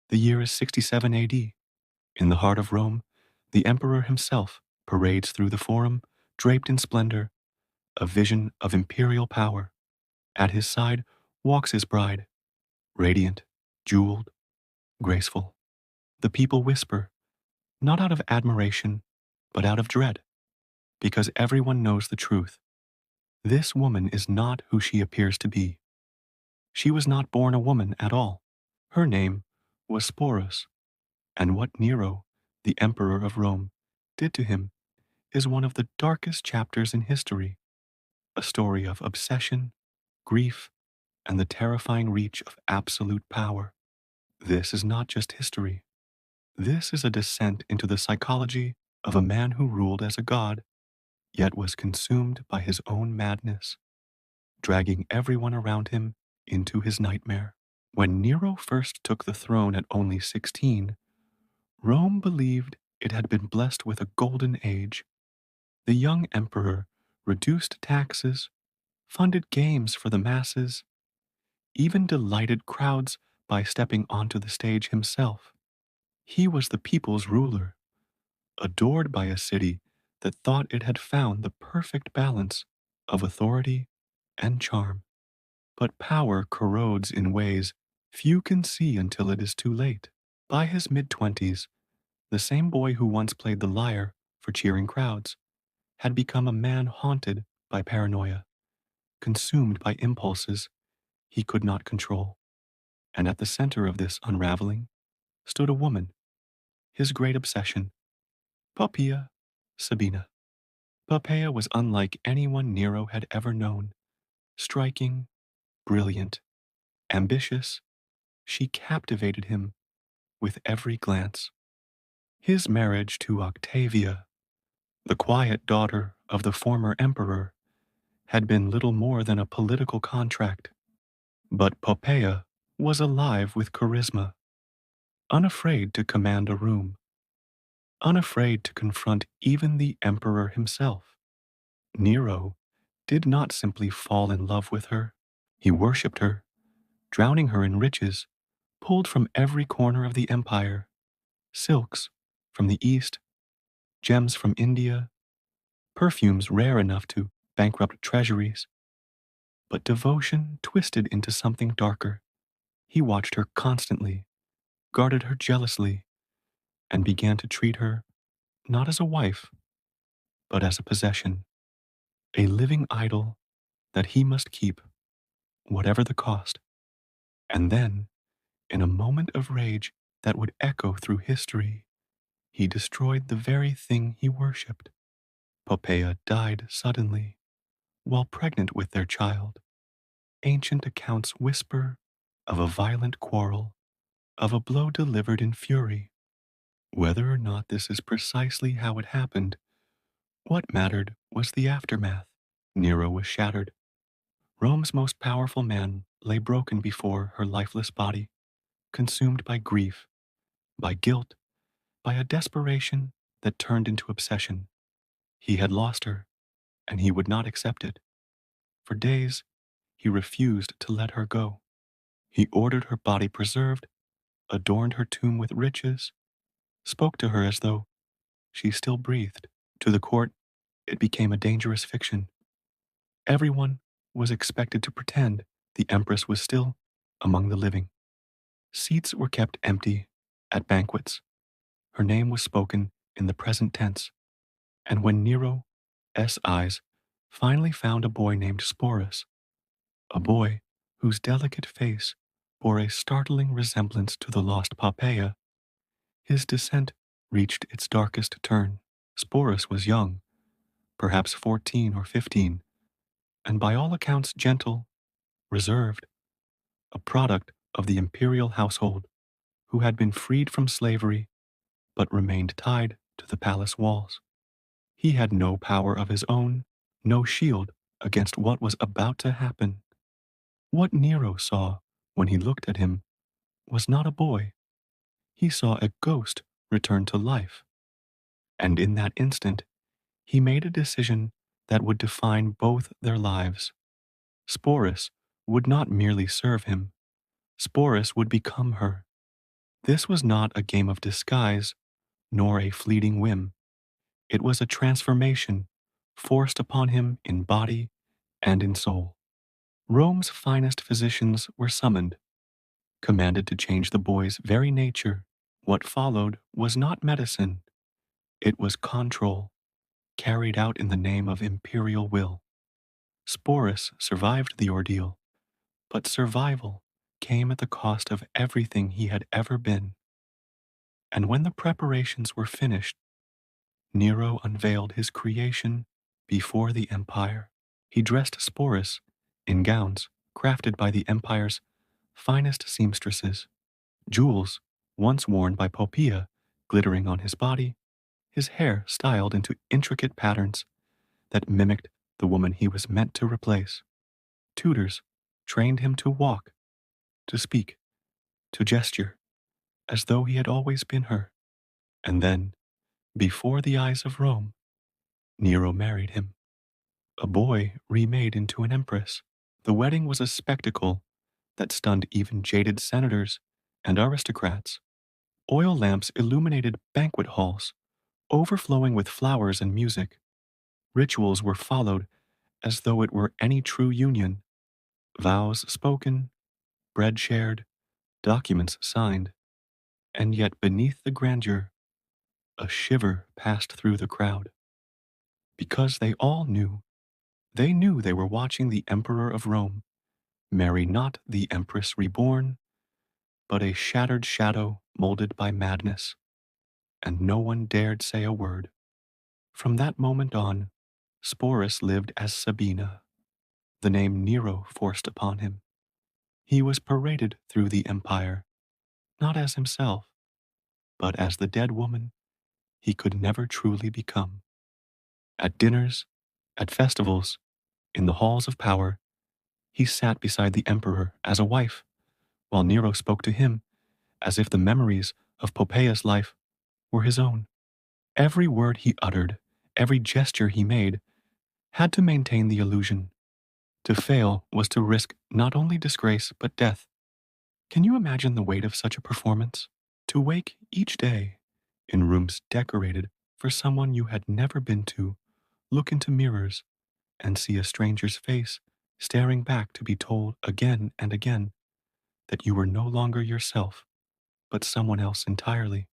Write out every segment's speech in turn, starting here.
The year is 67 AD. In the heart of Rome, the emperor himself parades through the forum, draped in splendor, a vision of imperial power. At his side walks his bride, radiant, jeweled, graceful. The people whisper, not out of admiration, but out of dread, because everyone knows the truth. This woman is not who she appears to be. She was not born a woman at all. Her name was Sporus, and what Nero, the emperor of Rome, did to him is one of the darkest chapters in history, a story of obsession, grief, and the terrifying reach of absolute power. This is not just history. This is a descent into the psychology of a man who ruled as a god, yet was consumed by his own madness, dragging everyone around him into his nightmare. When Nero first took the throne at only 16, Rome believed it had been blessed with a golden age. The young emperor reduced taxes, funded games for the masses, even delighted crowds by stepping onto the stage himself. He was the people's ruler, adored by a city that thought it had found the perfect balance of authority and charm. But power corrodes in ways few can see until it is too late. By his mid-20s, the same boy who once played the lyre for cheering crowds had become a man haunted by paranoia, consumed by impulses he could not control. And at the center of this unraveling stood a woman, his great obsession, Poppaea Sabina. Poppaea was unlike anyone Nero had ever known. Striking, brilliant, ambitious, she captivated him with every glance. His marriage to Octavia, the quiet daughter of the former emperor, had been little more than a political contract. But Poppaea was alive with charisma, unafraid to command a room, unafraid to confront even the emperor himself. Nero did not simply fall in love with her, he worshipped her, drowning her in riches pulled from every corner of the empire, silks from the east, gems from India, perfumes rare enough to bankrupt treasuries. But devotion twisted into something darker. He watched her constantly, guarded her jealously, and began to treat her not as a wife, but as a possession, a living idol that he must keep, whatever the cost. And then, in a moment of rage that would echo through history, he destroyed the very thing he worshipped. Poppaea died suddenly, while pregnant with their child. Ancient accounts whisper of a violent quarrel, of a blow delivered in fury. Whether or not this is precisely how it happened, what mattered was the aftermath. Nero was shattered. Rome's most powerful man lay broken before her lifeless body, consumed by grief, by guilt, by a desperation that turned into obsession. He had lost her, and he would not accept it. For days, he refused to let her go. He ordered her body preserved, adorned her tomb with riches, spoke to her as though she still breathed. To the court, it became a dangerous fiction. Everyone was expected to pretend the empress was still among the living. Seats were kept empty at banquets. Her name was spoken in the present tense. And when Nero's eyes finally found a boy named Sporus, a boy whose delicate face bore a startling resemblance to the lost Poppaea, his descent reached its darkest turn. Sporus was young, perhaps 14 or 15, and by all accounts gentle, reserved, a product of the imperial household who had been freed from slavery but remained tied to the palace walls. He had no power of his own, no shield against what was about to happen. What Nero saw when he looked at him was not a boy. He saw a ghost return to life. And in that instant, he made a decision that would define both their lives. Sporus would not merely serve him. Sporus would become her. This was not a game of disguise, nor a fleeting whim. It was a transformation forced upon him in body and in soul. Rome's finest physicians were summoned, commanded to change the boy's very nature. What followed was not medicine, it was control, carried out in the name of imperial will. Sporus survived the ordeal, but survival came at the cost of everything he had ever been. And when the preparations were finished, Nero unveiled his creation before the empire. He dressed Sporus in gowns crafted by the empire's finest seamstresses, jewels once worn by Poppaea glittering on his body, his hair styled into intricate patterns that mimicked the woman he was meant to replace. Tutors trained him to walk, to speak, to gesture, as though he had always been her. And then, before the eyes of Rome, Nero married him, a boy remade into an empress. The wedding was a spectacle that stunned even jaded senators and aristocrats. Oil lamps illuminated banquet halls, overflowing with flowers and music. Rituals were followed as though it were any true union. Vows spoken, bread shared, documents signed. And yet beneath the grandeur, a shiver passed through the crowd. Because they all knew, they knew they were watching the Emperor of Rome marry not the Empress reborn, but a shattered shadow molded by madness. And no one dared say a word. From that moment on, Sporus lived as Sabina, the name Nero forced upon him. He was paraded through the empire, not as himself, but as the dead woman he could never truly become. At dinners, at festivals, in the halls of power, he sat beside the emperor as a wife, while Nero spoke to him as if the memories of Poppaea's life were his own. Every word he uttered, every gesture he made, had to maintain the illusion. To fail was to risk not only disgrace but death. Can you imagine the weight of such a performance? To wake each day in rooms decorated for someone you had never been to, look into mirrors, and see a stranger's face staring back to be told again and again that you were no longer yourself, but someone else entirely.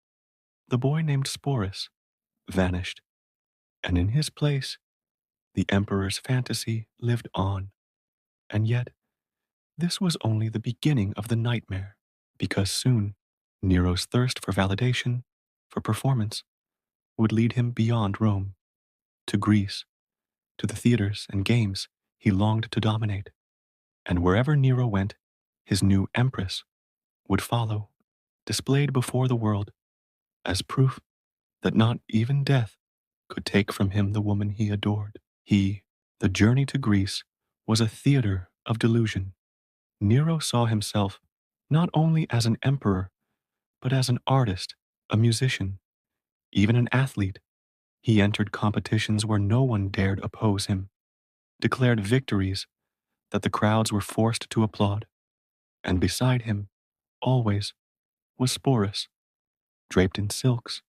The boy named Sporus vanished, and in his place, the emperor's fantasy lived on. And yet, this was only the beginning of the nightmare, because soon, Nero's thirst for validation, for performance, would lead him beyond Rome, to Greece, to the theaters and games he longed to dominate. And wherever Nero went, his new empress would follow, displayed before the world as proof that not even death could take from him the woman he adored. The journey to Greece, was a theater of delusion. Nero saw himself not only as an emperor, but as an artist, a musician, even an athlete. He entered competitions where no one dared oppose him, declared victories that the crowds were forced to applaud. And beside him, always, was Sporus, draped in silks,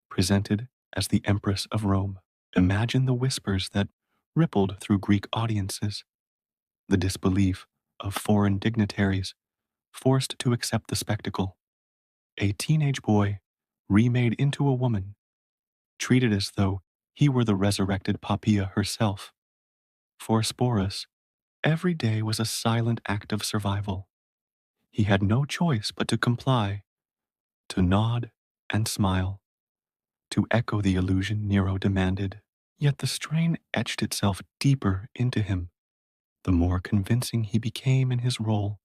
presented as the Empress of Rome. Imagine the whispers that rippled through Greek audiences, the disbelief of foreign dignitaries forced to accept the spectacle. A teenage boy, remade into a woman, treated as though he were the resurrected Poppaea herself. For Sporus, every day was a silent act of survival. He had no choice but to comply, to nod and smile, to echo the illusion Nero demanded. Yet the strain etched itself deeper into him. The more convincing he became in his role,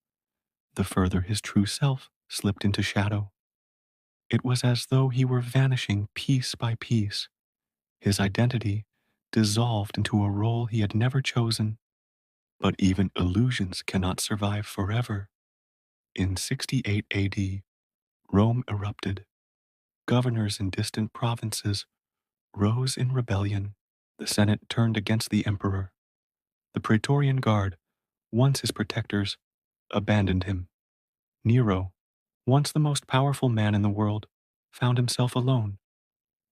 the further his true self slipped into shadow. It was as though he were vanishing piece by piece, his identity dissolved into a role he had never chosen. But even illusions cannot survive forever. In 68 AD, Rome erupted. Governors in distant provinces rose in rebellion. The Senate turned against the emperor. The Praetorian Guard, once his protectors, abandoned him. Nero, once the most powerful man in the world, found himself alone,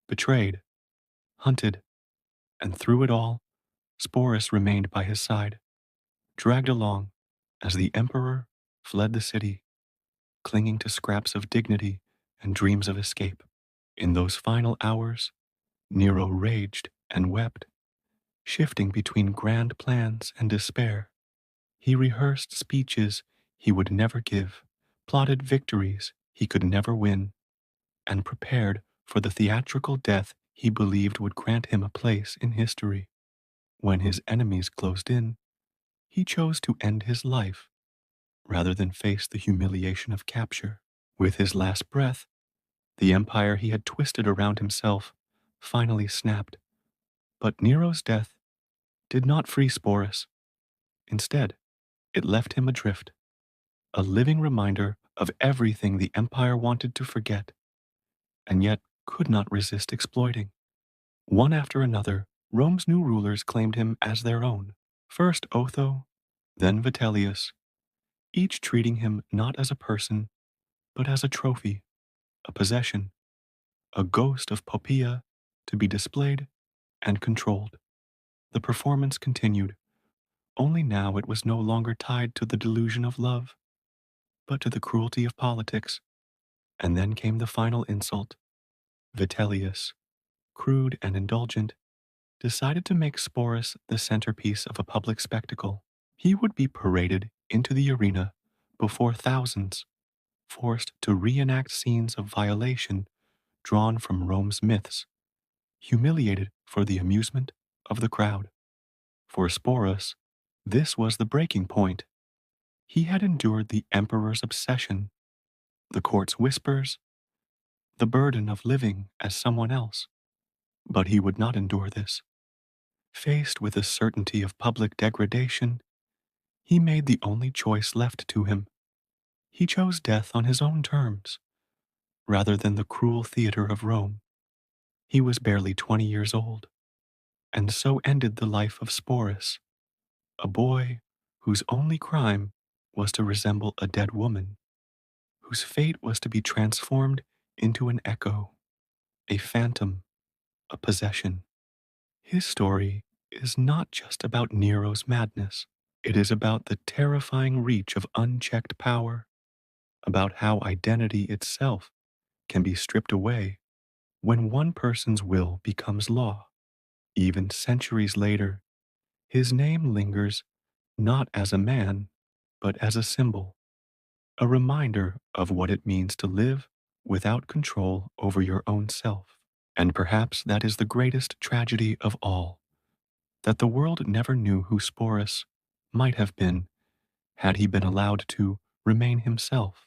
betrayed, hunted, and through it all, Sporus remained by his side, dragged along as the emperor fled the city, clinging to scraps of dignity and dreams of escape. In those final hours, Nero raged and wept, shifting between grand plans and despair. He rehearsed speeches he would never give, plotted victories he could never win, and prepared for the theatrical death he believed would grant him a place in history. When his enemies closed in, he chose to end his life rather than face the humiliation of capture. With his last breath, the empire he had twisted around himself finally snapped. But Nero's death did not free Sporus. Instead, it left him adrift, a living reminder of everything the empire wanted to forget, and yet could not resist exploiting. One after another, Rome's new rulers claimed him as their own. First Otho, then Vitellius, each treating him not as a person, but as a trophy, a possession, a ghost of Poppaea to be displayed and controlled. The performance continued, only now it was no longer tied to the delusion of love, but to the cruelty of politics. And then came the final insult. Vitellius, crude and indulgent, decided to make Sporus the centerpiece of a public spectacle. He would be paraded into the arena before thousands, forced to reenact scenes of violation drawn from Rome's myths, humiliated for the amusement of the crowd. For Sporus, this was the breaking point. He had endured the emperor's obsession, the court's whispers, the burden of living as someone else. But he would not endure this. Faced with the certainty of public degradation, he made the only choice left to him. He chose death on his own terms, rather than the cruel theater of Rome. He was barely 20 years old, and so ended the life of Sporus, a boy whose only crime was to resemble a dead woman, whose fate was to be transformed into an echo, a phantom, a possession. His story is not just about Nero's madness. It is about the terrifying reach of unchecked power, about how identity itself can be stripped away when one person's will becomes law. Even centuries later, his name lingers not as a man, but as a symbol, a reminder of what it means to live without control over your own self. And perhaps that is the greatest tragedy of all, that the world never knew who Sporus might have been had he been allowed to remain himself.